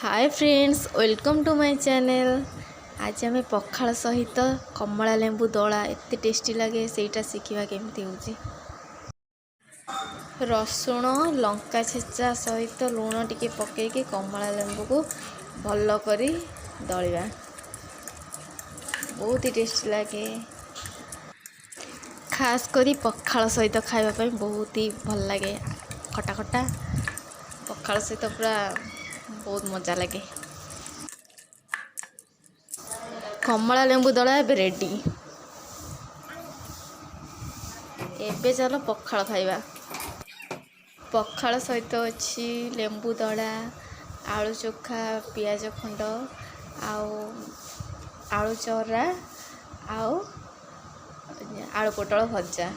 Hi friends, welcome to my channel. आज आम पखाल सहित कमला लेंबू दला एत टेस्टी लगे सेटा शिखा केमती होची। रसुण लंका छेचा सहित लुण टिके पकईकि कमला लेंबू को भल करी दलिया बहुत ही टेस्टी लगे। खास करी पखाल सहित खावाई बहुत ही भल लगे। खटा खटा पखाल सहित पूरा बहुत मजा लगे। कमला लेंबू दला ए रेडी। एबे चलो पखाल खाइबा। पखाल सहित अच्छी लेंबू दला, आलू चोखा, पियाज खंड, आलू चौरा, आलू पोटल भजा।